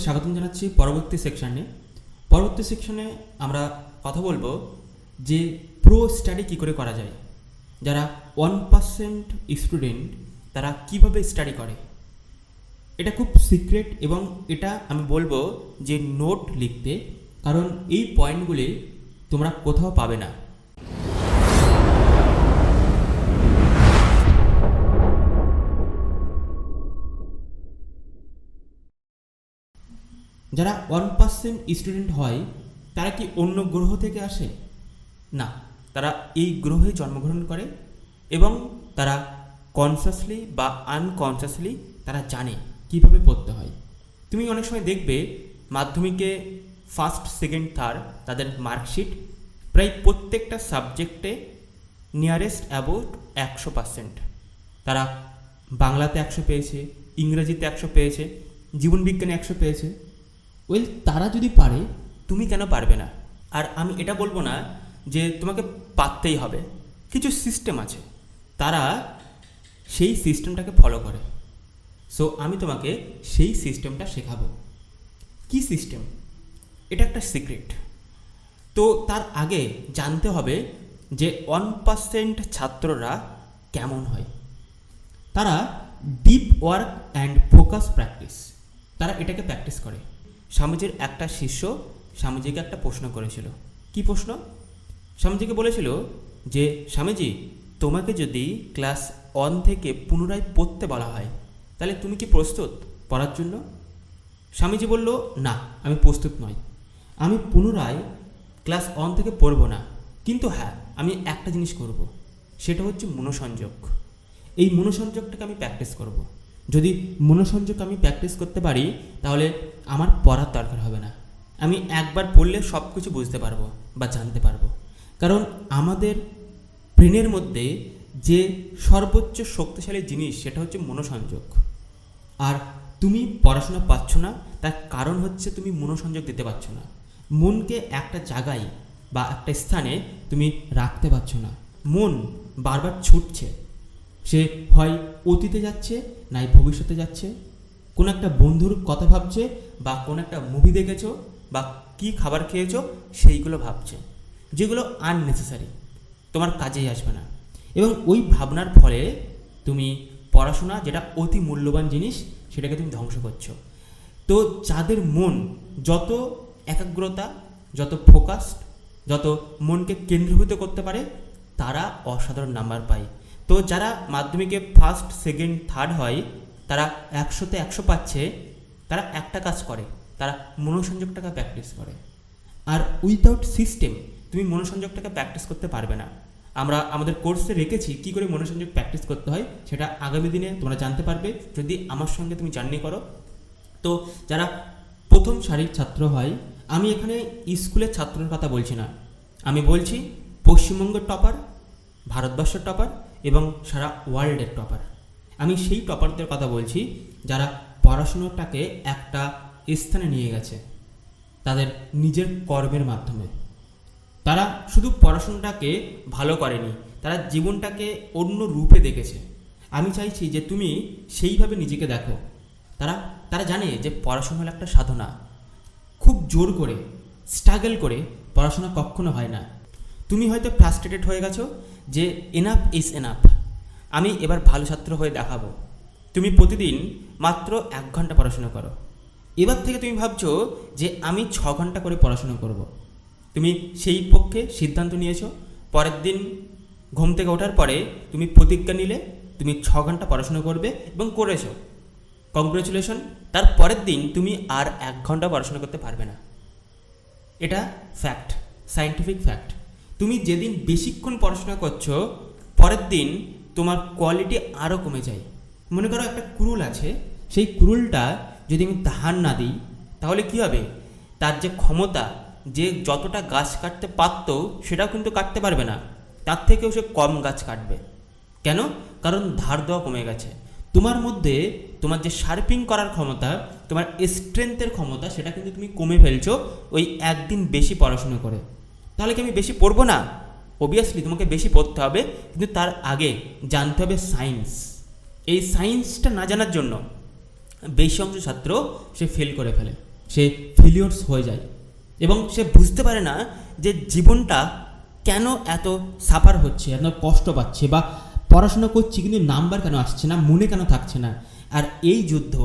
স্বাগতম জানাচ্ছি পরবর্তী সেকশনে আমরা কথা বলবো যে প্রো স্টাডি কী করে করা যায়। যারা 1% স্টুডেন্ট তারা কিভাবে স্টাডি করে, এটা খুব সিক্রেট এবং এটা আমি বলবো যে নোট লিখতে, কারণ এই পয়েন্টগুলি তোমরা কোথাও পাবে না। যারা 1% স্টুডেন্ট হয় তারা কি অন্য গ্রহ থেকে আসে? না, তারা এই গ্রহে জন্মগ্রহণ করে এবং তারা কনসাসলি বা আনকনসাসলি তারা জানে কীভাবে পড়তে হয়। তুমি অনেক সময় দেখবে মাধ্যমিকে ফার্স্ট, সেকেন্ড, থার্ড তাদের মার্কশিট প্রায় প্রত্যেকটা সাবজেক্টে নিয়ারেস্ট অ্যাবাউট 100%। তারা বাংলাতে 100 পেয়েছে, ইংরেজিতে 100 পেয়েছে, জীবনবিজ্ঞানে 100 পেয়েছে। তারা যদি পারে তুমি কেন পারবে না? আর আমি এটা বলবো না যে তোমাকে পারতেই হবে, কিছু সিস্টেম আছে, তারা সেই সিস্টেমটাকে ফলো করে। সো আমি তোমাকে সেই সিস্টেমটা শেখাবো। কি সিস্টেম? এটা একটা সিক্রেট। তো তার আগে জানতে হবে যে 1% ছাত্ররা কেমন হয়। তারা deep work and focus practice, তারা এটাকে প্র্যাকটিস করে। স্বামীজির একটা শিষ্য স্বামীজিকে একটা প্রশ্ন করেছিল। কি প্রশ্ন? স্বামীজিকে বলেছিল যে স্বামীজি, তোমাকে যদি ক্লাস 1 থেকে পুনরায় পড়তে বলা হয় তাহলে তুমি কি প্রস্তুত পড়ার জন্য? স্বামীজি বলল, না, আমি প্রস্তুত নই, আমি পুনরায় ক্লাস 1 থেকে পড়ব না, কিন্তু হ্যাঁ, আমি একটা জিনিস করব, সেটা হচ্ছে মনোসংযোগ। এই মনোসংযোগটাকে আমি প্র্যাকটিস করব। যদি মনোসংযোগ আমি প্র্যাকটিস করতে পারি তাহলে আমার পড়ার দরকার হবে না, আমি একবার পড়লে সব কিছু বুঝতে পারবো বা জানতে পারবো। কারণ আমাদের ব্রেনের মধ্যে যে সর্বোচ্চ শক্তিশালী জিনিস সেটা হচ্ছে মনোসংযোগ। আর তুমি পড়াশোনা পাচ্ছ না, তার কারণ হচ্ছে তুমি মনোসংযোগ দিতে পারছো না। মনকে একটা জায়গায় বা একটা স্থানে তুমি রাখতে পারছো না। মন বারবার ছুটছে, সে হয় অতীতে যাচ্ছে নাই ভবিষ্যতে যাচ্ছে, কোনো একটা বন্ধুর কথা ভাবছে বা কোনো একটা মুভি দেখেছো বা কী খাবার খেয়েছো সেইগুলো ভাবছে, যেগুলো আননেসেসারি, তোমার কাজেই আসবে না। এবং ওই ভাবনার ফলে তুমি পড়াশোনা, যেটা অতি মূল্যবান জিনিস, সেটাকে তুমি ধ্বংস করছো। তো যাদের মন যত একাগ্রতা, যত ফোকাসড, যত মনকে কেন্দ্রীভূত করতে পারে, তারা অসাধারণ নাম্বার পায়। তো যারা মাধ্যমিকে ফার্স্ট, সেকেন্ড, থার্ড হয়, তারা 100তে 100 পাচ্ছে, তারা একটা কাজ করে, তারা মনোসংযোগটাকে প্র্যাকটিস করে। আর উইথাউট সিস্টেম তুমি মনোসংযোগটাকে প্র্যাকটিস করতে পারবে না। আমরা আমাদের কোর্সে রেখেছি কী করে মনোসংযোগ প্র্যাকটিস করতে হয়, সেটা আগামী দিনে তোমরা জানতে পারবে যদি আমার সঙ্গে তুমি জার্নি করো। তো যারা প্রথম সারির ছাত্র হয়, আমি এখানে স্কুলের ছাত্রের কথা বলছি না, আমি বলছি পশ্চিমবঙ্গের টপার, ভারতবর্ষের টপার এবং সারা ওয়ার্ল্ডের টপার। আমি সেই টপারদের কথা বলছি যারা পড়াশুনোটাকে একটা স্থানে নিয়ে গেছে তাদের নিজের কর্মের মাধ্যমে। তারা শুধু পড়াশোনাটাকে ভালো করেনি, তারা জীবনটাকে অন্য রূপে দেখেছে। আমি চাইছি যে তুমি সেইভাবে নিজেকে দেখো। তারা জানে যে পড়াশোনা হলো একটা সাধনা, খুব জোর করে স্ট্রাগল করে পড়াশোনা কখনো হয় না। তুমি হয়তো ফ্রাস্ট্রেটেড হয়ে গেছো যে এনাফ ইজ এনাফ, আমি এবার ভালো ছাত্র হয়ে দেখাবো। তুমি প্রতিদিন মাত্র 1 ঘন্টা পড়াশোনা করো। এবার থেকে তুমি ভাবছো যে আমি 6 ঘন্টা করে পড়াশোনা করব। তুমি সেই পক্ষে সিদ্ধান্ত নিয়েছো। পরের দিন ঘুম থেকে ওঠার পরে তুমি প্রতিজ্ঞা নিলে তুমি 6 ঘন্টা পড়াশোনা করবে এবং করেছো, কংগ্রেচুলেশন। তার পরের দিন তুমি আর 1 ঘন্টা পড়াশোনা করতে পারবে না। এটা ফ্যাক্ট, সায়েন্টিফিক ফ্যাক্ট। তুমি যেদিন বেশিক্ষণ পড়াশোনা করছো, পরের দিন তোমার কোয়ালিটি আরও কমে যায়। মনে করো একটা কুড়ুল আছে, সেই কুড়ুলটা যদি আমি ধান না দিই তাহলে কী হবে? তার যে ক্ষমতা, যে যতটা গাছ কাটতে পারতো সেটাও কিন্তু কাটতে পারবে না, তার থেকেও সে কম গাছ কাটবে। কেন? কারণ ধার দেওয়া কমে গেছে। তোমার মধ্যে তোমার যে শার্পিং করার ক্ষমতা, তোমার স্ট্রেংথের ক্ষমতা, সেটা কিন্তু তুমি কমে ফেলছো ওই একদিন বেশি পড়াশোনা করে। তাহলে কি আমি বেশি পড়বো না? অবভিয়াসলি তোমাকে বেশি পড়তে হবে, কিন্তু তার আগে জানতে হবে সায়েন্স। এই সায়েন্সটা না জানার জন্য বেশি অংশ ছাত্র সে ফেল করে ফেলে, সে ফেলিওরস হয়ে যায় এবং সে বুঝতে পারে না যে জীবনটা কেন এত সাফার হচ্ছে, এত কষ্ট পাচ্ছে, বা পড়াশোনা করছি কিন্তু নাম্বার কেন আসছে না, মনে কেন থাকছে না। আর এই যুদ্ধ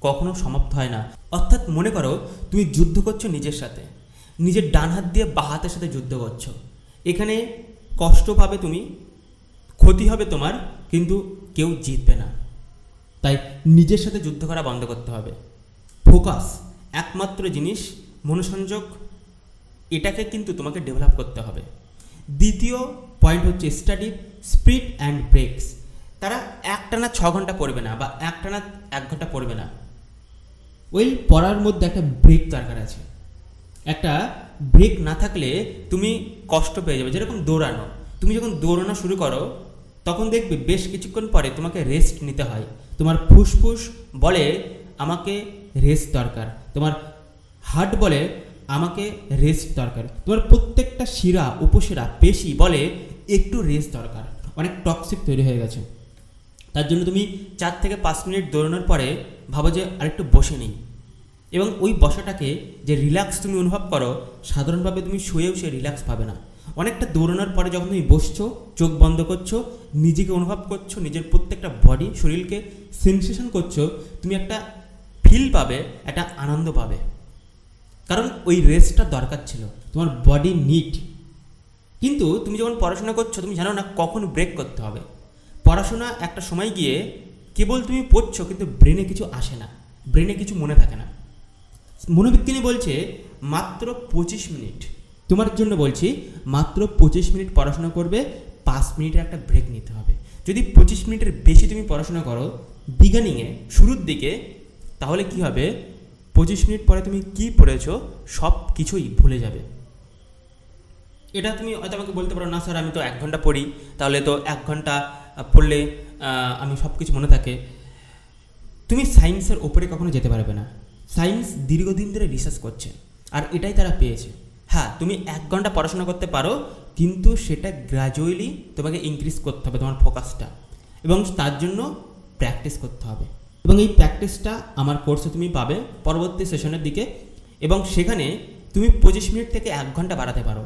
কখনো সমাপ্ত হয় না। অর্থাৎ মনে করো তুমি যুদ্ধ করছো নিজের সাথে, নিজের ডান হাত দিয়ে বাঁ হাতের সাথে যুদ্ধ করছো। এখানে কষ্ট পাবে তুমি, ক্ষতি হবে তোমার, কিন্তু কেউ জিতবে না। তাই নিজের সাথে যুদ্ধ করা বন্ধ করতে হবে। ফোকাস একমাত্র জিনিস, মনোসংযোগ, এটাকে কিন্তু তোমাকে ডেভেলপ করতে হবে। দ্বিতীয় পয়েন্ট হচ্ছে স্টাডি স্পিড অ্যান্ড ব্রেকস। তারা একটানা 6 ঘন্টা পড়বে না বা একটানা 1 ঘন্টা পড়বে না। ওই পড়ার মধ্যে একটা ব্রেক দরকার আছে। একটা ব্রেক না থাকলে তুমি কষ্ট পেয়ে যাবে। যেরকম দৌড়ানো, তুমি যখন দৌড়ানো শুরু করো তখন দেখবে বেশ কিছুক্ষণ পরে তোমাকে রেস্ট নিতে হয়। তোমার ফুসফুস বলে আমাকে রেস্ট দরকার, তোমার হার্ট বলে আমাকে রেস্ট দরকার, তোমার প্রত্যেকটা শিরা, উপশিরা, পেশি বলে একটু রেস্ট দরকার। অনেক টক্সিক তৈরি হয়ে গেছে। তার জন্য তুমি 4 থেকে 5 মিনিট দৌড়ানোর পরে ভাবো যে আরেকটু বসে নেই, এবং ওই বসাটাকে যে রিল্যাক্স তুমি অনুভব করো, সাধারণভাবে তুমি শুয়েও সে রিল্যাক্স পাবে না। অনেকটা দৌড়ানোর পরে যখন তুমি বসছো, চোখ বন্ধ করছো, নিজেকে অনুভব করছো, নিজের প্রত্যেকটা বডি শরীরকে সেন্সেশন করছো, তুমি একটা ফিল পাবে, একটা আনন্দ পাবে। কারণ ওই রেস্টটা দরকার ছিল, তোমার বডি নিড। কিন্তু তুমি যখন পড়াশোনা করছো তুমি জানো না কখন ব্রেক করতে হবে। পড়াশোনা একটা সময় গিয়ে কেবল তুমি পড়ছো কিন্তু ব্রেনে কিছু আসে না, ব্রেনে কিছু মনে থাকে না। মনোবিজ্ঞানী বলছে মাত্র 25 মিনিট, তোমার জন্য বলছি মাত্র 25 মিনিট পড়াশোনা করবে, 5 মিনিটের একটা ব্রেক নিতে হবে। যদি 25 মিনিটের বেশি তুমি পড়াশোনা করো বিগিনিংয়ে, শুরুর দিকে, তাহলে কি হবে, 25 মিনিট পরে তুমি কি পড়েছো সব কিছুই ভুলে যাবে। এটা তুমি হয়তো আমাকে বলতে পারো, না স্যার আমি তো 1 ঘন্টা পড়ি, তাহলে তো 1 ঘন্টা পড়লে আমি সব কিছু মনে থাকে। তুমি সায়েন্সের ওপরে কখনো যেতে পারবে না। সায়েন্স দীর্ঘদিন ধরে রিসার্চ করছে আর এটাই তারা পেয়েছে। হ্যাঁ, তুমি 1 ঘন্টা পড়াশোনা করতে পারো, কিন্তু সেটা গ্র্যাজুয়ালি তোমাকে ইনক্রিজ করতে হবে তোমার ফোকাসটা, এবং তার জন্য প্র্যাকটিস করতে হবে। এবং এই প্র্যাকটিসটা আমার কোর্সে তুমি পাবে পরবর্তী সেশনের দিকে, এবং সেখানে তুমি 25 মিনিট থেকে 1 ঘন্টা বাড়াতে পারো।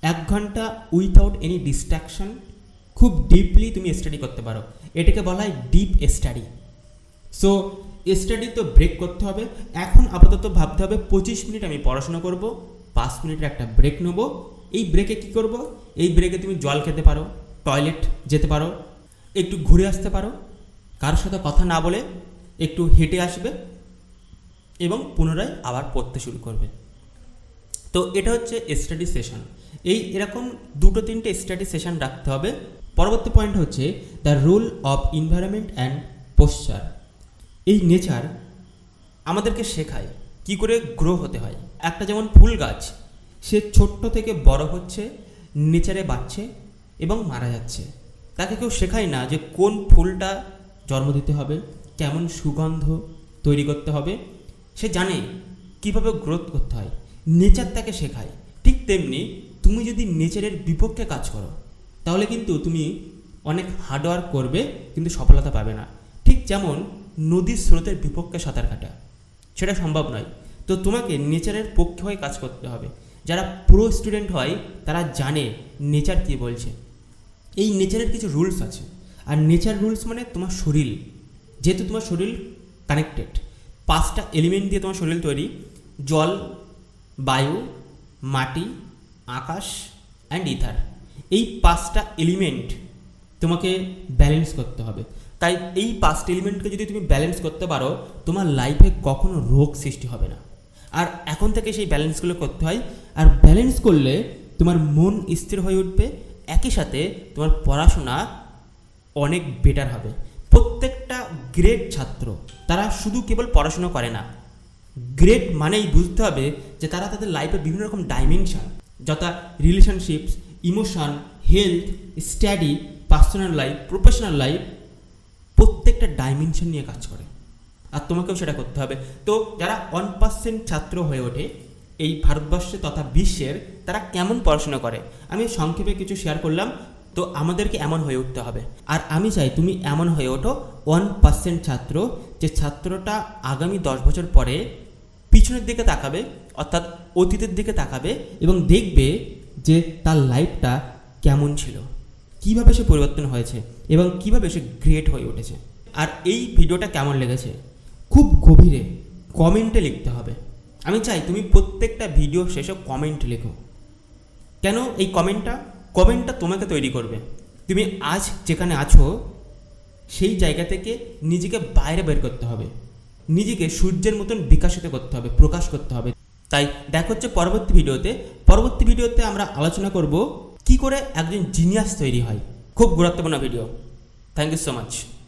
1 ঘন্টা উইথাউট এনি ডিস্ট্রাকশন খুব ডিপলি তুমি স্টাডি করতে পারো। এটাকে বলা হয় ডিপ স্টাডি। সো স্টাডি তো ব্রেক করতে হবে। এখন আপাতত ভাবতে হবে 25 মিনিট আমি পড়াশোনা করব, 5 মিনিটের একটা ব্রেক নেব। এই ব্রেকে কি করব? এই ব্রেকে তুমি জল খেতে পারো, টয়লেট যেতে পারো, একটু ঘুরে আসতে পারো, কারোর সাথে কথা না বলে একটু হেঁটে আসবে এবং পুনরায় আবার পড়তে শুরু করবে। তো এটা হচ্ছে স্টাডি সেশন। এরকম 2-3টে স্টাডি সেশন রাখতে হবে। পরবর্তী পয়েন্ট হচ্ছে the role of environment and posture. এই নেচার আমাদেরকে শেখায় কি করে গ্রো হতে হয়। একটা যেমন ফুল গাছ, সে ছোট্ট থেকে বড় হচ্ছে, নেচারে বাড়ছে এবং মারা যাচ্ছে। তাকে কেউ শেখায় না যে কোন ফুলটা জন্ম দিতে হবে, কেমন সুগন্ধ তৈরি করতে হবে। সে জানে কীভাবে গ্রোথ করতে হয়, নেচার তাকে শেখায়। ঠিক তেমনি তুমি যদি নেচারের বিপক্ষে কাজ করো তাহলে কিন্তু তুমি অনেক হার্ডওয়ার্ক করবে কিন্তু সফলতা পাবে না। ঠিক যেমন নদীর স্রোতের বিপক্ষে সাঁতার কাটা, সেটা সম্ভব নয়। তো তোমাকে নেচারের পক্ষে হয়ে কাজ করতে হবে। যারা প্রো স্টুডেন্ট হয় তারা জানে নেচার কী বলছে। এই নেচারের কিছু রুলস আছে, আর নেচার রুলস মানে তোমার শরীর, যেহেতু তোমার শরীর কানেক্টেড 5টা এলিমেন্ট দিয়ে তোমার শরীর তৈরি: জল, বায়ু, মাটি, আকাশ অ্যান্ড ইথার। এই 5টা এলিমেন্ট তোমাকে ব্যালেন্স করতে হবে। তাই এই 5টা এলিমেন্টকে যদি তুমি ব্যালেন্স করতে পারো, তোমার লাইফে কখনো রোগ সৃষ্টি হবে না। আর এখন থেকে সেই ব্যালেন্সগুলো করতে হয়। আর ব্যালেন্স করলে তোমার মন স্থির হয়ে উঠবে, একই সাথে তোমার পড়াশোনা অনেক বেটার হবে। প্রত্যেকটা গ্রেট ছাত্র তারা শুধু কেবল পড়াশোনা করে না, গ্রেট মানেই বুঝতে হবে যে তারা তাদের লাইফে বিভিন্ন রকম ডাইমেনশন, যথা relationships, emotion, health, study, personal life, professional life, প্রত্যেকটা ডাইমেনশন নিয়ে কাজ করে। আর তোমাকেও সেটা করতে হবে। তো যারা 1% ছাত্র হয়ে ওঠে এই ভারতবর্ষে তথা বিশ্বের, তারা কেমন পড়াশোনা করে আমি সংক্ষেপে কিছু শেয়ার করলাম। তো আমাদেরকে এমন হয়ে উঠতে হবে। আর আমি চাই তুমি এমন হয়ে ওঠো 1% ছাত্র, যে ছাত্রটা আগামী 10 বছর পরে পিছনের দিকে তাকাবে, অর্থাৎ অতীতের দিকে তাকাবে এবং দেখবে যে তার লাইফটা কেমন ছিল, কিভাবে সে পরিবর্তন হয়েছে এবং কিভাবে সে গ্রেট হয়ে উঠেছে। আর এই ভিডিওটা কেমন লেগেছে খুব গভীরে কমেন্টে লিখতে হবে। আমি চাই তুমি প্রত্যেকটা ভিডিও শেষে কমেন্ট লেখো। কেন এই কমেন্টটা তোমাকে তৈরি করবে। তুমি আজ যেখানে আছো সেই জায়গা থেকে নিজেকে বাইরে বের করতে হবে, নিজেকে সূর্যের মতন বিকাশিত করতে হবে, প্রকাশ করতে হবে। তাই দেখা হচ্ছে পরবর্তী ভিডিওতে আমরা আলোচনা করব কি করে একজন জিনিয়াস তৈরি হয়। খুব গুরুত্বপূর্ণ video. Thank you so much.